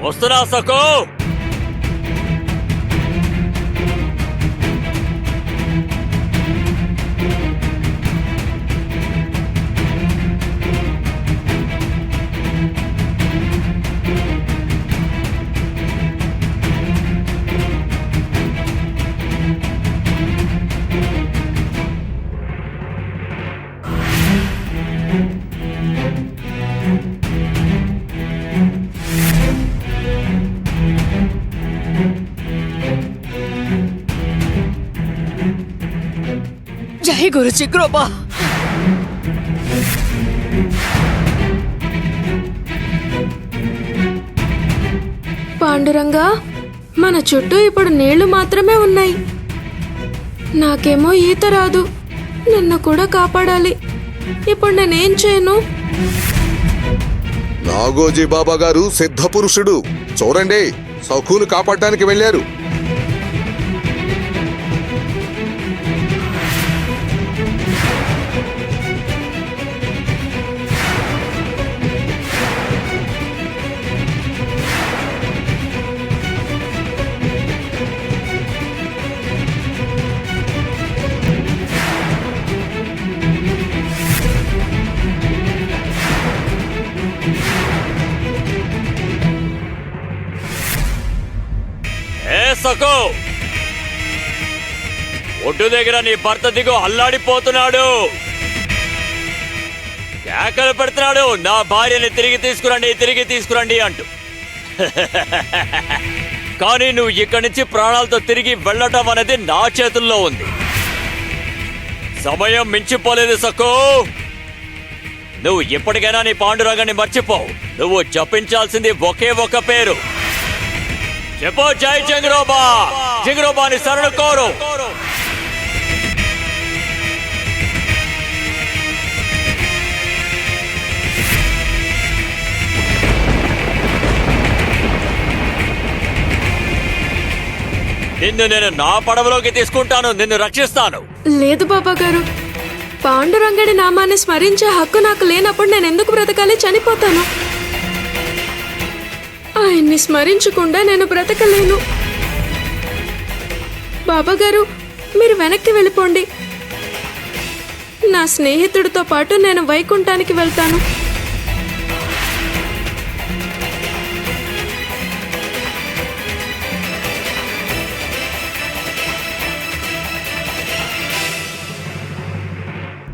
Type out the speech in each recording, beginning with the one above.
వస్తున్నా సకు. జై గురు చిగ్రోబా. పాండురంగా, మన చుట్టూ ఇప్పుడు నీళ్లు మాత్రమే ఉన్నాయి. నాకేమో ఈత రాదు, నిన్ను కూడా కాపాడాలి. ఇప్పుడు నేనేం చేయను? నాగోజీ బాబా గారు సిద్ధ పురుషుడు. చూడండి, సఖును కాపాడటానికి వెళ్ళారు. సకు, ఒడ్డు దగ్గర నీ భర్త దిగు అల్లాడిపోతున్నాడు. కేకలు పెడుతున్నాడు, నా భార్యని తిరిగి తీసుకురండి అంటూ. కానీ నువ్వు ఇక్కడి నుంచి ప్రాణాలతో తిరిగి వెళ్ళటం అనేది నా చేతుల్లో ఉంది. సమయం మించిపోలేదు సకు. నువ్వు ఎప్పటికైనా నీ పాండురంగాన్ని మర్చిపో. నువ్వు జపించాల్సింది ఒకే ఒక పేరు. చెప్పు, జై జింగ్రోబా. జింగ్రోబాని శరణు కోరు. నిన్ను నేను నా పడవలోకి తీసుకుంటాను, నిన్ను రక్షిస్తాను. లేదు బాబా గారు, పాండురంగడి నామాన్ని స్మరించే హక్కు నాకు లేనప్పుడు నేను ఎందుకు బ్రతకాలి? చనిపోతాను. ఆయన్ని స్మరించకుండా నేను బ్రతకలేను. బాబాగారు, మీరు వెనక్కి వెళ్ళిపోండి. నా స్నేహితుడితో పాటు నేను వైకుంఠానికి వెళ్తాను.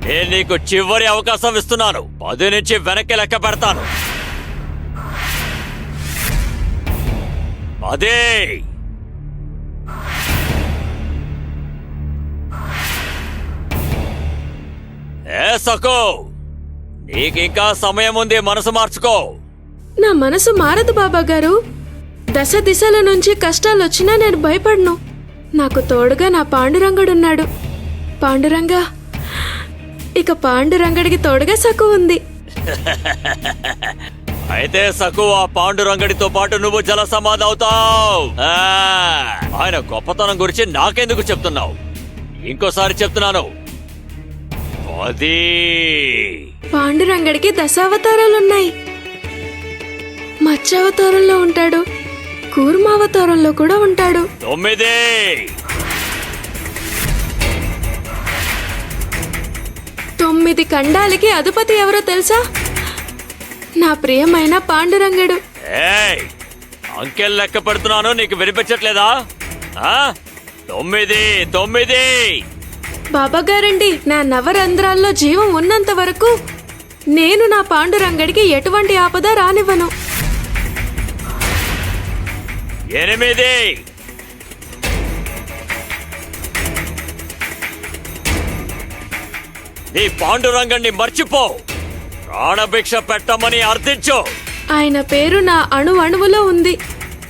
నేను నీకు చివరి అవకాశం ఇస్తున్నాను. 10 నుంచి వెనక్కి లెక్క పెడతాను. 10. సకు, నీకింకా సమయం ఉంది, మనసు మార్చుకో. నా మనసు మారదు బాబా గారు. దశ దిశల నుంచి కష్టాలొచ్చినా నేను భయపడను. నాకు తోడుగా నా పాండురంగడున్నాడు. పాండురంగా, ఇక పాండురంగడికి తోడుగా సకు ఉంది. అయితే సకు, ఆ పాండురంగడితో పాటు నువ్వు జల సమాధి అవుతావు. ఆయన గొప్పతనం గురించి నాకెందుకు చెప్తున్నావు? ఇంకోసారి చెప్తున్నాను, 10. పాండురంగడికి దశావతారాలున్నాయి. మత్స్యావతారంలో ఉంటాడు, కూర్మావతారంలో కూడా ఉంటాడు. 9. 9 ఖండాలకి అధిపతి ఎవరో తెలుసా? నా ప్రియమైన పాండురంగడు. అంకెల్ లెక్క పెడుతున్నాను, నీకు వినిపించట్లేదా? 9. బాబాగారండి, నా నవరంధ్రాల్లో జీవం ఉన్నంత వరకు నేను నా పాండురంగడికి ఎటువంటి ఆపద రానివ్వను. 8. నీ పాండురంగడిని మర్చిపో. ప్రాణభిక్ష పెట్టమని అర్థించు. ఆయన పేరు నా అణువణువులో ఉంది,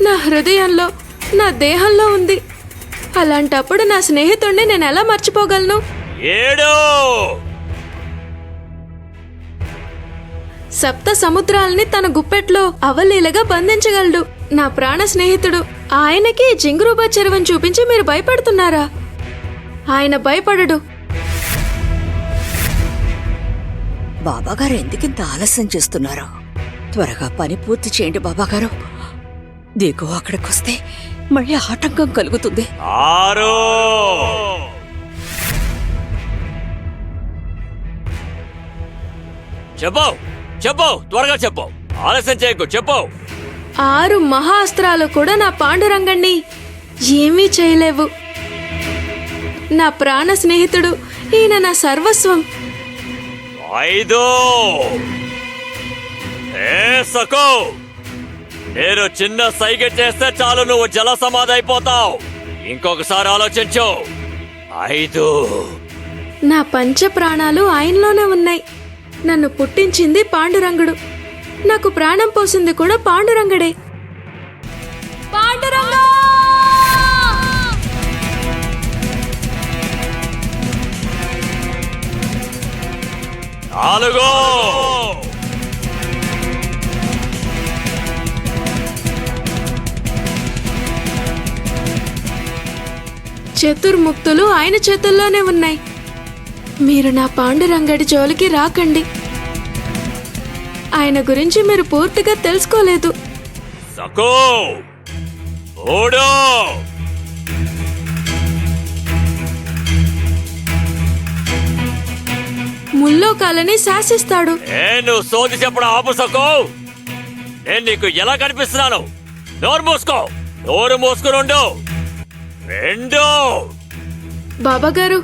నా హృదయంలో, నా దేహంలో ఉంది. అలాంటప్పుడు నా స్నేహితుణ్ణి నేను ఎలా మర్చిపోగలను? 7. సప్త సముద్రాల్ని తన గుప్పెట్లో అవలీలగా బంధించగలడు నా ప్రాణ స్నేహితుడు. ఆయనకి జింగురూబా చెరువును చూపించి మీరు భయపడుతున్నారా? ఆయన భయపడడు. బాబాగారు ఎందుకింత ఆలస్యం చేస్తున్నారు? త్వరగా పని పూర్తి చేయండి బాబాగారు. దిగు అక్కడికొస్తే మళ్ళీ ఆటంకం కలుగుతుంది. 6 చెప్పు చెప్పు, త్వరగా చెప్పు, ఆలస్యం చేయకు, చెప్పు. 6 మహా అస్త్రాలు కూడా నా పాండురంగణ్ణి ఏమీ చేయలేవు. నా ప్రాణ స్నేహితుడు, ఈయన నా సర్వస్వం. 5 సకో, నేను చిన్న సైగ చేస్తే చాలు నువ్వు జల సమాధి అయిపోతావు. ఇంకొకసారి ఆలోచించు. 5 నా పంచ ప్రాణాలు ఆయనలోనే ఉన్నాయి. నన్ను పుట్టించింది పాండురంగుడు, నాకు ప్రాణం పోసింది కూడా పాండురంగడే. పాండురంగా! 4 చతుర్ముక్తులు ఆయన చేతుల్లోనే ఉన్నాయి. మీరు నా పాండురంగడి జోలికి రాకండి. ఆయన గురించి మీరు పూర్తిగా తెలుసుకోలేదు. సకో 3 ముల్లోకాలని శాసిస్తాడు. నువ్వు సోది చెప్పడం ఆపు సకో. నేను నీకు ఎలా కనిపిస్తున్నాను? నోరు మూసుకో, నోరు మూసుకుని ఉండు. 2 బాబాగారు,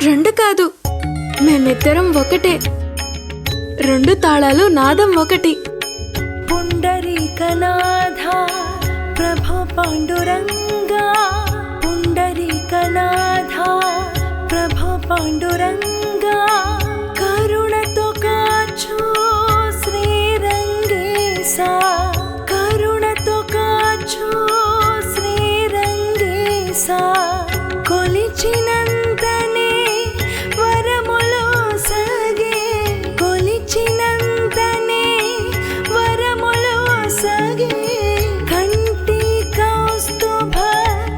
2 కాదు, మేమిద్దరం ఒకటే. 2 తాళాలు, నాదం ఒకటి. పుండరీకనాథ ప్రభో పాండురంగా, పుండరీకనాథ ప్రభో పాండురంగా, కరుణతో కాచు శ్రీరంగేశా, కరుణతో కాచు శ్రీరంగేశా, కొలిచినంతనే వరములు సగే, కొలిచినంతనే వరములు సగే, కంటి కౌస్తుభ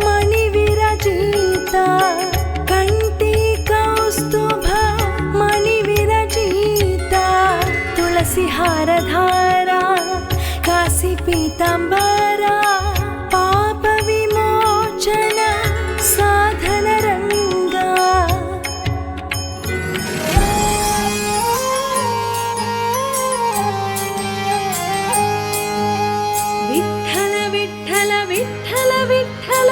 మణి విరచిత, కంటి కౌస్తుభ మణి విరచిత, తులసి హారధారా కాశీ పీతాంబరా, పాప విమోచన సాధన రంగా. విఠల విఠల విఠల విఠల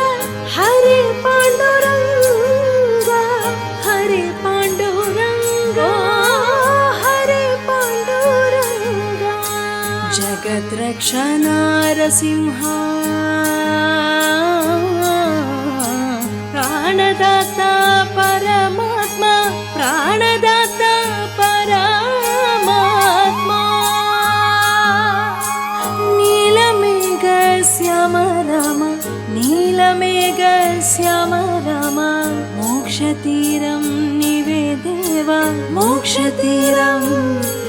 హరే పాండురంగా, హరే పాండురంగా, హరే పాండురంగా. జగద్రక్ష నారసింహ ప్రాణదాత పరమాత్మ, ప్రాణదాత పరమాత్మ, నీలమేఘ శ్యామ రామ, నీలమేఘ శ్యామ రామ, మోక్షతీరం నీవే దేవా, మోక్షతీరం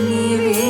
నీవే